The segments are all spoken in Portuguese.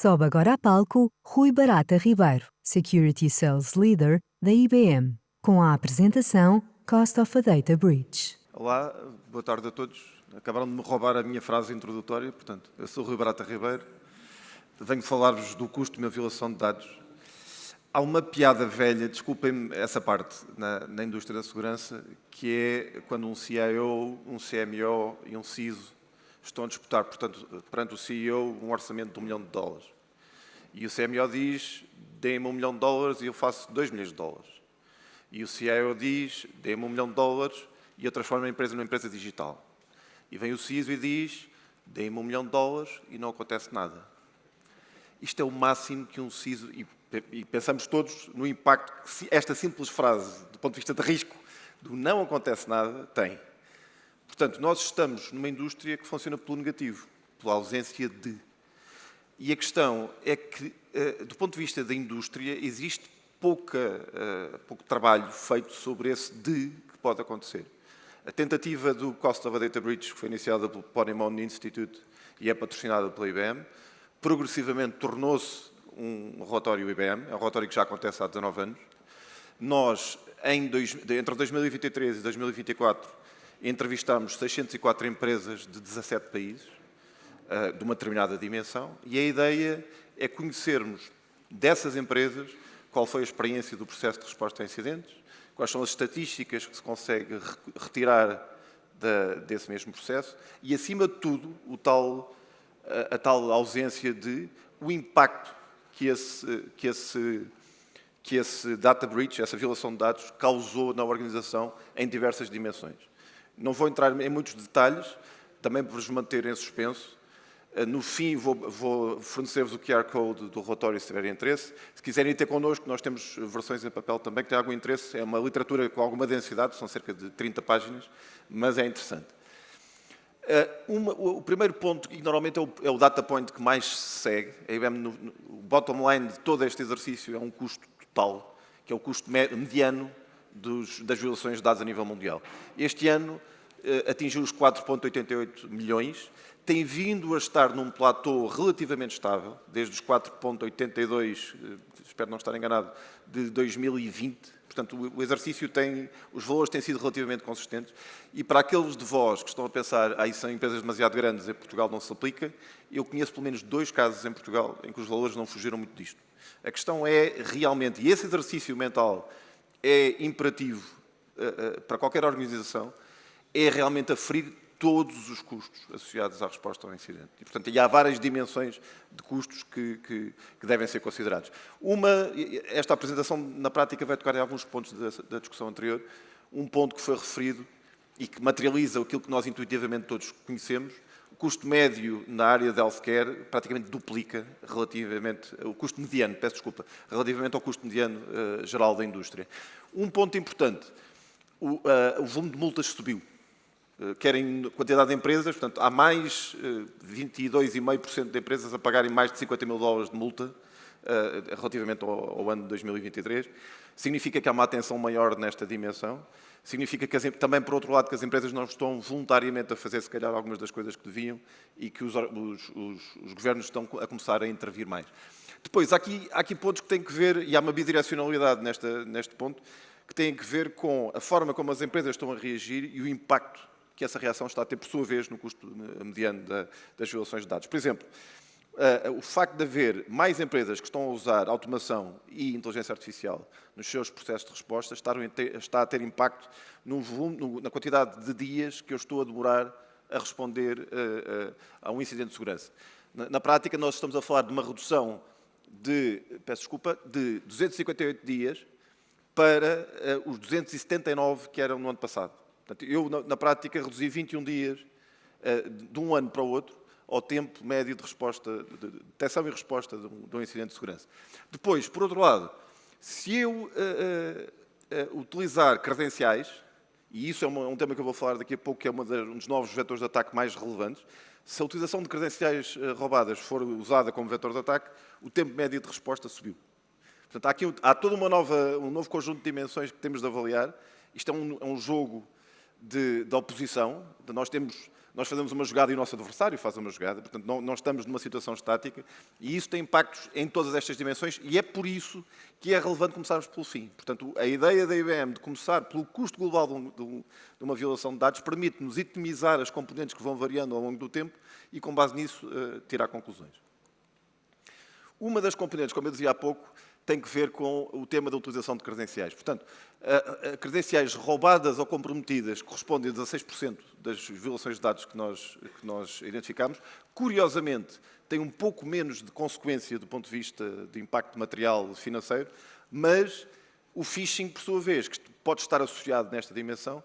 Sobe agora a palco Rui Barata Ribeiro, Security Sales Leader da IBM, com a apresentação Cost of a Data Breach. Olá, boa tarde a todos. Acabaram de me roubar a minha frase introdutória, portanto, eu sou Rui Barata Ribeiro, venho falar-vos do custo de uma violação de dados. Há uma piada velha, desculpem-me essa parte, na indústria da segurança, que é quando um CIO, um CMO e um CISO estão a disputar, portanto, perante o CEO, um orçamento de $1 milhão. E o CMO diz, dê-me $1 milhão e eu faço $2 milhões. E o CIO diz, dê-me $1 milhão e eu transformo a empresa numa empresa digital. E vem o CISO e diz, dê-me $1 milhão e não acontece nada. Isto é o máximo que um CISO, e pensamos todos no impacto que esta simples frase, do ponto de vista de risco, do não acontece nada, tem. Portanto, nós estamos numa indústria que funciona pelo negativo, pela ausência de. E a questão é que, do ponto de vista da indústria, existe pouco trabalho feito sobre esse de que pode acontecer. A tentativa do Cost of a Data Breach, que foi iniciada pelo Ponemon Institute e é patrocinada pela IBM, progressivamente tornou-se um relatório IBM, é um relatório que já acontece há 19 anos. Nós, entre 2023 e 2024, entrevistámos 604 empresas de 17 países, de uma determinada dimensão, e a ideia é conhecermos dessas empresas qual foi a experiência do processo de resposta a incidentes, quais são as estatísticas que se consegue retirar desse mesmo processo e, acima de tudo, a tal ausência de o impacto que esse data breach, essa violação de dados, causou na organização em diversas dimensões. Não vou entrar em muitos detalhes, também para vos manter em suspenso. No fim, vou fornecer-vos o QR Code do relatório, se tiverem interesse. Se quiserem ter connosco, nós temos versões em papel também que têm algum interesse. É uma literatura com alguma densidade, são cerca de 30 páginas, mas é interessante. O primeiro ponto, e normalmente é o data point que mais se segue, o bottom line de todo este exercício é um custo total, que é o custo mediano das violações de dados a nível mundial. Este ano atingiu os 4,88 milhões, tem vindo a estar num platô relativamente estável, desde os 4,82, espero não estar enganado, de 2020. Portanto, o exercício os valores têm sido relativamente consistentes. E para aqueles de vós que estão a pensar, aí são empresas demasiado grandes, em Portugal não se aplica, eu conheço pelo menos 2 casos em Portugal em que os valores não fugiram muito disto. A questão é realmente, e esse exercício mental é imperativo para qualquer organização, é realmente aferir todos os custos associados à resposta ao incidente. E, portanto, há várias dimensões de custos que devem ser considerados. Esta apresentação, na prática, vai tocar em alguns pontos da discussão anterior. Um ponto que foi referido e que materializa aquilo que nós intuitivamente todos conhecemos. O custo médio na área de healthcare praticamente duplica o custo mediano, peço desculpa, relativamente ao custo mediano geral da indústria. Um ponto importante, o volume de multas subiu. Quer em quantidade de empresas, portanto, há mais 22,5% de empresas a pagarem mais de $50 mil de multa relativamente ao ano de 2023. Significa que há uma atenção maior nesta dimensão. Significa que também, por outro lado, que as empresas não estão voluntariamente a fazer, se calhar, algumas das coisas que deviam e que os governos estão a começar a intervir mais. Depois, há aqui pontos que têm que ver, e há uma bidirecionalidade neste ponto, que têm que ver com a forma como as empresas estão a reagir e o impacto que essa reação está a ter, por sua vez, no custo mediano das violações de dados. Por exemplo, o facto de haver mais empresas que estão a usar automação e inteligência artificial nos seus processos de resposta está a ter impacto no volume, na quantidade de dias que eu estou a demorar a responder a um incidente de segurança. Na prática, nós estamos a falar de uma redução de 258 dias para os 279 que eram no ano passado. Portanto, eu, na prática, reduzi 21 dias de um ano para o outro ao tempo médio de resposta, de detecção e resposta de um incidente de segurança. Depois, por outro lado, se eu utilizar credenciais, e isso é um tema que eu vou falar daqui a pouco, que é um dos novos vetores de ataque mais relevantes, se a utilização de credenciais roubadas for usada como vetor de ataque, o tempo médio de resposta subiu. Portanto, há todo um novo conjunto de dimensões que temos de avaliar. Isto é um jogo de oposição. Nós temos nós fazemos uma jogada e o nosso adversário faz uma jogada, portanto, não estamos numa situação estática, e isso tem impactos em todas estas dimensões, e é por isso que é relevante começarmos pelo fim. Portanto, a ideia da IBM de começar pelo custo global de uma violação de dados permite-nos itemizar as componentes que vão variando ao longo do tempo e, com base nisso, tirar conclusões. Uma das componentes, como eu dizia há pouco, tem que ver com o tema da utilização de credenciais. Portanto, credenciais roubadas ou comprometidas correspondem a 16% das violações de dados que nós identificamos. Curiosamente, tem um pouco menos de consequência do ponto de vista de impacto material financeiro, mas o phishing, por sua vez, que pode estar associado nesta dimensão,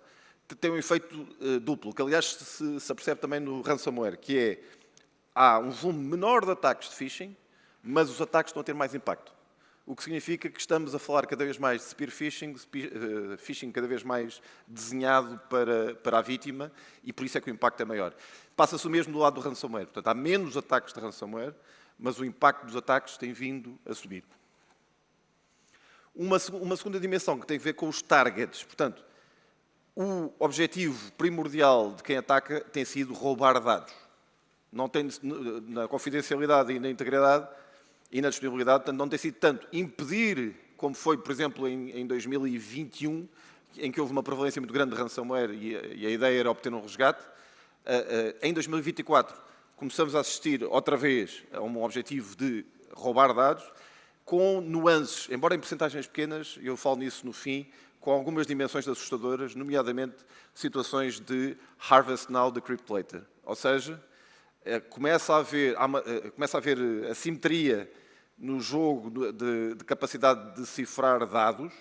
tem um efeito duplo, que aliás se apercebe também no ransomware, que é, há um volume menor de ataques de phishing, mas os ataques estão a ter mais impacto. O que significa que estamos a falar cada vez mais de spear phishing, phishing cada vez mais desenhado para a vítima, e por isso é que o impacto é maior. Passa-se o mesmo do lado do ransomware. Portanto, há menos ataques de ransomware, mas o impacto dos ataques tem vindo a subir. Uma segunda dimensão que tem a ver com os targets. Portanto, o objetivo primordial de quem ataca tem sido roubar dados. Não tem, na confidencialidade e na integridade e na disponibilidade, portanto, não tem sido tanto impedir, como foi, por exemplo, em 2021, em que houve uma prevalência muito grande de ransomware e a ideia era obter um resgate. Em 2024, começamos a assistir outra vez a um objetivo de roubar dados, com nuances, embora em percentagens pequenas, eu falo nisso no fim, com algumas dimensões assustadoras, nomeadamente situações de harvest now, decrypt later. Ou seja, começa a haver assimetria no jogo de capacidade de decifrar dados.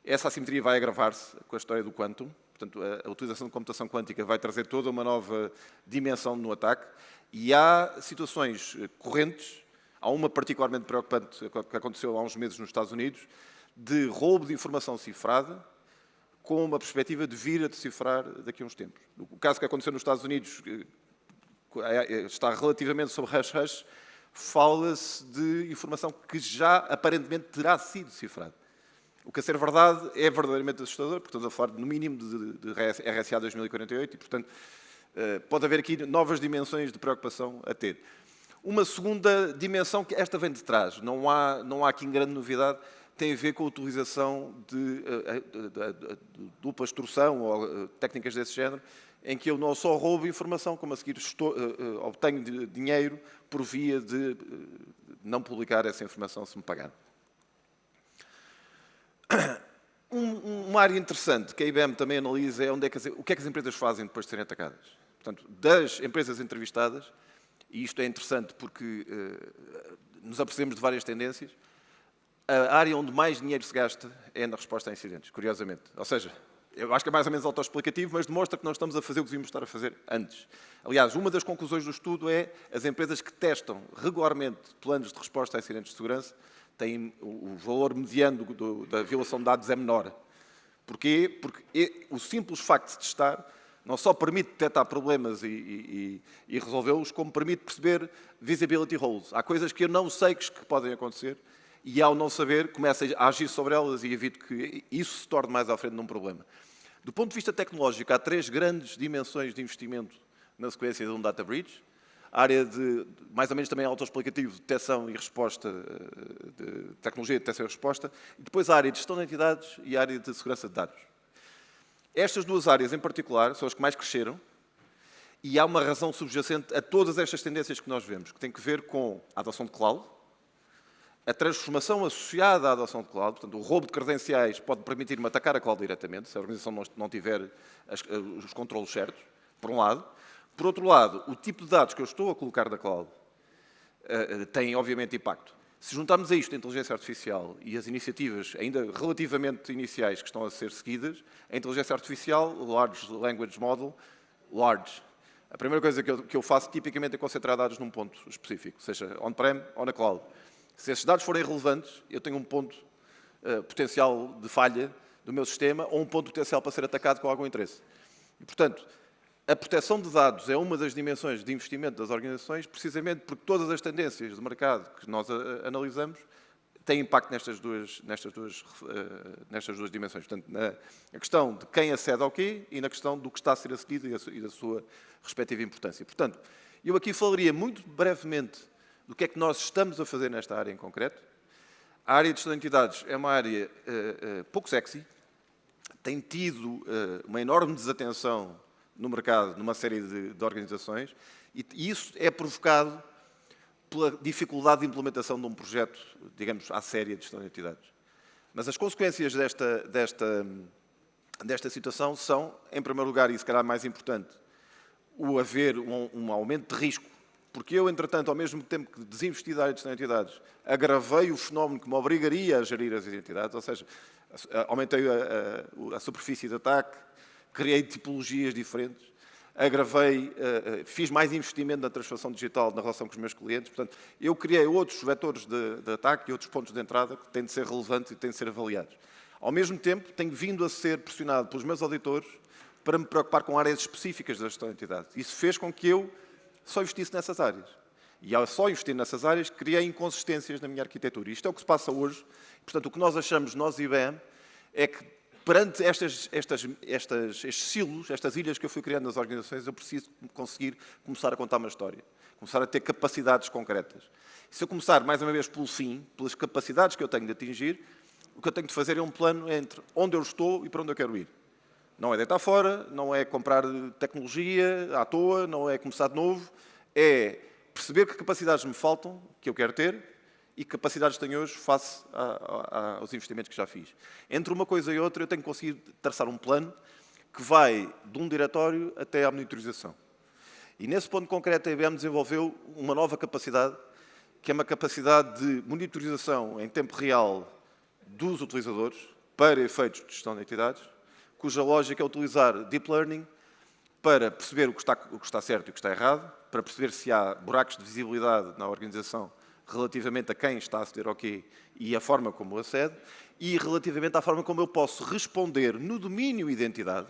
Essa assimetria vai agravar-se com a história do quantum. Portanto, a utilização de computação quântica vai trazer toda uma nova dimensão no ataque. E há situações correntes, há uma particularmente preocupante que aconteceu há uns meses nos Estados Unidos, de roubo de informação cifrada, com uma perspectiva de vir a decifrar daqui a uns tempos. O caso que aconteceu nos Estados Unidos está relativamente sob hush-hush, fala-se de informação que já aparentemente terá sido decifrada. O que, a ser verdade, é verdadeiramente assustador, porque estamos a falar, no mínimo, de RSA 2048 e, portanto, pode haver aqui novas dimensões de preocupação a ter. Uma segunda dimensão, que esta vem de trás, não há aqui grande novidade, tem a ver com a utilização de dupla extorsão ou técnicas desse género, em que eu não só roubo informação, como a seguir obtenho dinheiro por via de não publicar essa informação se me pagar. Uma área interessante que a IBM também analisa é o que é que as empresas fazem depois de serem atacadas. Portanto, das empresas entrevistadas, e isto é interessante porque nos apercebemos de várias tendências, a área onde mais dinheiro se gasta é na resposta a incidentes, curiosamente. Ou seja, eu acho que é mais ou menos autoexplicativo, mas demonstra que não estamos a fazer o que devíamos estar a fazer antes. Aliás, uma das conclusões do estudo é as empresas que testam regularmente planos de resposta a incidentes de segurança têm o valor mediano da violação de dados é menor. Porquê? Porque o simples facto de testar não só permite detectar problemas e resolvê-los, como permite perceber visibility holes. Há coisas que eu não sei que podem acontecer e, ao não saber, começo a agir sobre elas e evito que isso se torne mais à frente num problema. Do ponto de vista tecnológico, há três grandes dimensões de investimento na sequência de um data breach. A área de, mais ou menos também autoexplicativo, de detecção e resposta, de tecnologia de detecção e resposta, e depois a área de gestão de entidades e a área de segurança de dados. Estas duas áreas, em particular, são as que mais cresceram e há uma razão subjacente a todas estas tendências que nós vemos, que tem que ver com a adoção de cloud, a transformação associada à adoção de cloud, portanto, o roubo de credenciais pode permitir-me atacar a cloud diretamente, se a organização não tiver os controlos certos, por um lado. Por outro lado, o tipo de dados que eu estou a colocar na cloud tem, obviamente, impacto. Se juntarmos a isto a inteligência artificial e as iniciativas ainda relativamente iniciais que estão a ser seguidas, a inteligência artificial, Large Language Model, large. A primeira coisa que eu faço, tipicamente, é concentrar dados num ponto específico, seja on-prem ou na cloud. Se esses dados forem relevantes, eu tenho um ponto potencial de falha do meu sistema ou um ponto potencial para ser atacado com algum interesse. E, portanto, a proteção de dados é uma das dimensões de investimento das organizações, precisamente porque todas as tendências de mercado que nós analisamos tem impacto nestas duas dimensões. Portanto, na questão de quem acede ao quê e na questão do que está a ser acedido e da sua respectiva importância. Portanto, eu aqui falaria muito brevemente do que é que nós estamos a fazer nesta área em concreto. A área de gestão de entidades é uma área pouco sexy, tem tido uma enorme desatenção no mercado, numa série de organizações, e isso é provocado pela dificuldade de implementação de um projeto, digamos, à séria de gestão de entidades. Mas as consequências desta situação são, em primeiro lugar, e se calhar mais importante, o haver um aumento de risco, porque eu, entretanto, ao mesmo tempo que desinvesti da área de gestão de entidades, agravei o fenómeno que me obrigaria a gerir as entidades, ou seja, aumentei a superfície de ataque, criei tipologias diferentes, agravei, fiz mais investimento na transformação digital na relação com os meus clientes. Portanto, eu criei outros vetores de ataque e outros pontos de entrada que têm de ser relevantes e têm de ser avaliados. Ao mesmo tempo, tenho vindo a ser pressionado pelos meus auditores para me preocupar com áreas específicas da gestão de entidades. Isso fez com que eu só investisse nessas áreas. E ao só investir nessas áreas, criei inconsistências na minha arquitetura. E isto é o que se passa hoje. Portanto, o que nós achamos, nós IBM, é que perante estes silos, estas ilhas que eu fui criando nas organizações, eu preciso conseguir começar a contar uma história. Começar a ter capacidades concretas. E se eu começar, mais uma vez, pelo fim, pelas capacidades que eu tenho de atingir, o que eu tenho de fazer é um plano entre onde eu estou e para onde eu quero ir. Não é deitar fora, não é comprar tecnologia à toa, não é começar de novo, é perceber que capacidades me faltam, que eu quero ter, e que capacidades tenho hoje face aos investimentos que já fiz. Entre uma coisa e outra, eu tenho que conseguir traçar um plano que vai de um diretório até à monitorização. E nesse ponto concreto, a IBM desenvolveu uma nova capacidade, que é uma capacidade de monitorização em tempo real dos utilizadores para efeitos de gestão de entidades, cuja lógica é utilizar Deep Learning para perceber o que está certo e o que está errado, para perceber se há buracos de visibilidade na organização relativamente a quem está a aceder ao quê e a forma como acede, e relativamente à forma como eu posso responder no domínio identidade,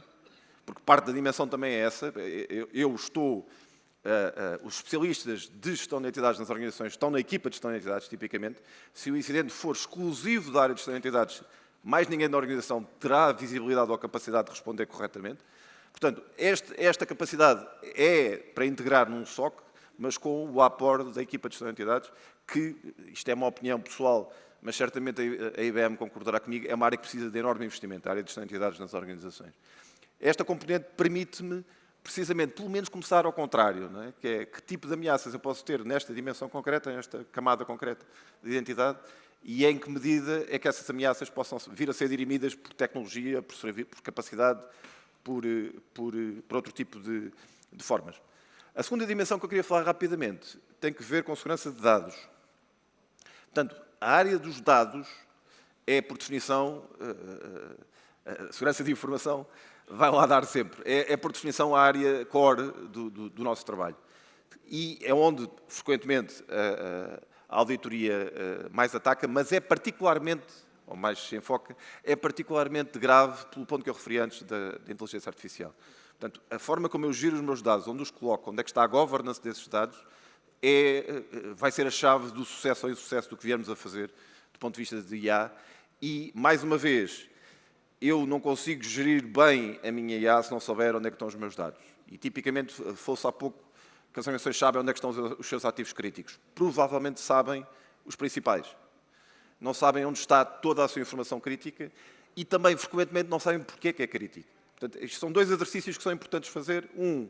porque parte da dimensão também é essa. Os especialistas de gestão de entidades nas organizações estão na equipa de gestão de entidades, tipicamente. Se o incidente for exclusivo da área de gestão de entidades, mais ninguém da organização terá visibilidade ou capacidade de responder corretamente. Portanto, esta capacidade é para integrar num SOC, mas com o aporte da equipa de gestão de entidades, que, isto é uma opinião pessoal, mas certamente a IBM concordará comigo, é uma área que precisa de enorme investimento, a área de gestão de entidades nas organizações. Esta componente permite-me, precisamente, pelo menos começar ao contrário, não é? Que tipo de ameaças eu posso ter nesta dimensão concreta, nesta camada concreta de identidade, e em que medida é que essas ameaças possam vir a ser dirimidas por tecnologia, por capacidade, por outro tipo de formas. A segunda dimensão que eu queria falar rapidamente tem que ver com segurança de dados. Portanto, a área dos dados é, por definição, a segurança de informação vai lá dar sempre. É por definição, a área core do nosso trabalho. E é onde, frequentemente, a auditoria mais ataca, mas é particularmente, ou mais se enfoca, é particularmente grave pelo ponto que eu referi antes da inteligência artificial. Portanto, a forma como eu giro os meus dados, onde os coloco, onde é que está a governance desses dados, vai ser a chave do sucesso ou insucesso do que viermos a fazer, do ponto de vista de IA. E, mais uma vez, eu não consigo gerir bem a minha IA se não souber onde é que estão os meus dados. E, tipicamente, falou-se há pouco que as organizações sabem onde é que estão os seus ativos críticos. Provavelmente sabem os principais. Não sabem onde está toda a sua informação crítica e também, frequentemente, não sabem porquê que é crítica. Portanto, estes são dois exercícios que são importantes fazer. Um,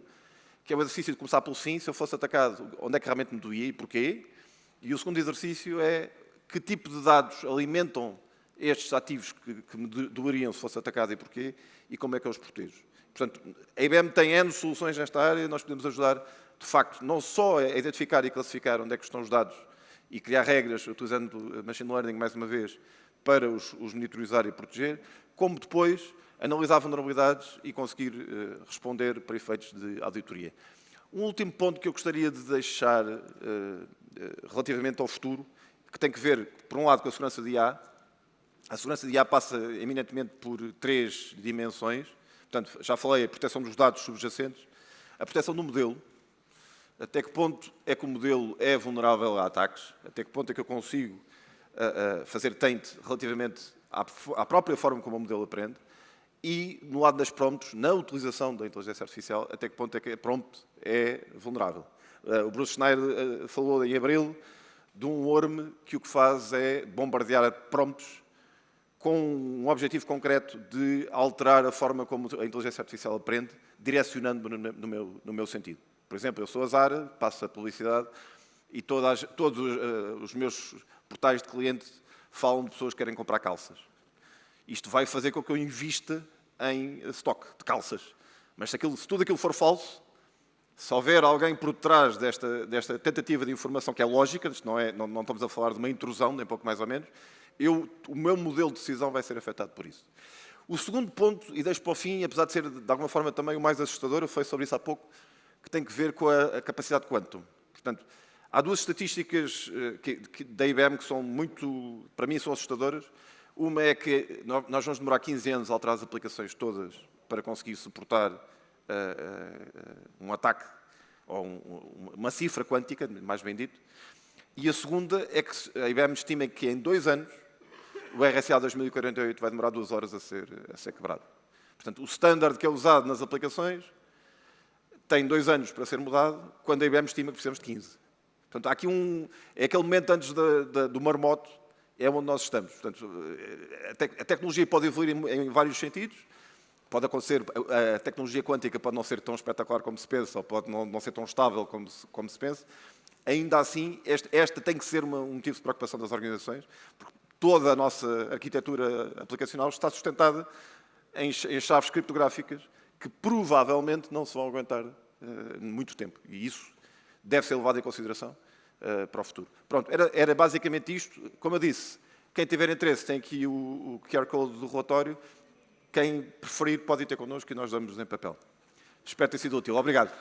que é o exercício de começar pelo fim, se eu fosse atacado, onde é que realmente me doía e porquê. E o segundo exercício é que tipo de dados alimentam estes ativos que me doeriam se fosse atacado e porquê, e como é que eu os protejo. Portanto, a IBM tem N soluções nesta área, nós podemos ajudar, de facto, não só a identificar e classificar onde é que estão os dados e criar regras, utilizando machine learning, mais uma vez, para os monitorizar e proteger, como depois analisar vulnerabilidades e conseguir responder para efeitos de auditoria. Um último ponto que eu gostaria de deixar relativamente ao futuro, que tem que ver, por um lado, com a segurança de IA. A segurança de IA passa eminentemente por 3 dimensões. Portanto, já falei, a proteção dos dados subjacentes, a proteção do modelo, até que ponto é que o modelo é vulnerável a ataques, até que ponto é que eu consigo fazer taint relativamente à própria forma como o modelo aprende, e no lado das prompts, na utilização da inteligência artificial, até que ponto é que a prompt é vulnerável. O Bruce Schneier falou em abril de um worm que o que faz é bombardear prompts com um objetivo concreto de alterar a forma como a inteligência artificial aprende, direcionando-me no meu sentido. Por exemplo, eu sou a Zara, passo a publicidade e todos os meus portais de cliente falam de pessoas que querem comprar calças. Isto vai fazer com que eu invista em estoque de calças. Mas se tudo aquilo for falso, se houver alguém por trás desta tentativa de informação, que é lógica, isto não estamos a falar de uma intrusão, nem pouco mais ou menos, o meu modelo de decisão vai ser afetado por isso. O segundo ponto, e deixo para o fim, apesar de ser de alguma forma também o mais assustador, eu falei sobre isso há pouco, que tem que ver com a capacidade quantum. Portanto, há duas estatísticas da IBM que são muito, para mim, são assustadoras. Uma é que nós vamos demorar 15 anos a alterar as aplicações todas para conseguir suportar um ataque ou uma cifra quântica, mais bem dito. E a segunda é que a IBM estima que em 2 anos o RSA 2048 vai demorar 2 horas a ser quebrado. Portanto, o standard que é usado nas aplicações tem 2 anos para ser mudado, quando a IBM estima que precisamos de 15. Portanto, há aqui é aquele momento antes do marmoto, é onde nós estamos. Portanto, a tecnologia pode evoluir em vários sentidos. Pode acontecer, a tecnologia quântica pode não ser tão espetacular como se pensa, ou pode não ser tão estável como se pensa. Ainda assim, esta tem que ser um motivo de preocupação das organizações, porque toda a nossa arquitetura aplicacional está sustentada em chaves criptográficas que provavelmente não se vão aguentar muito tempo. E isso deve ser levado em consideração para o futuro. Pronto, era basicamente isto. Como eu disse, quem tiver interesse tem aqui o QR Code do relatório. Quem preferir pode ir ter connosco e nós damos-nos em papel. Espero ter sido útil. Obrigado.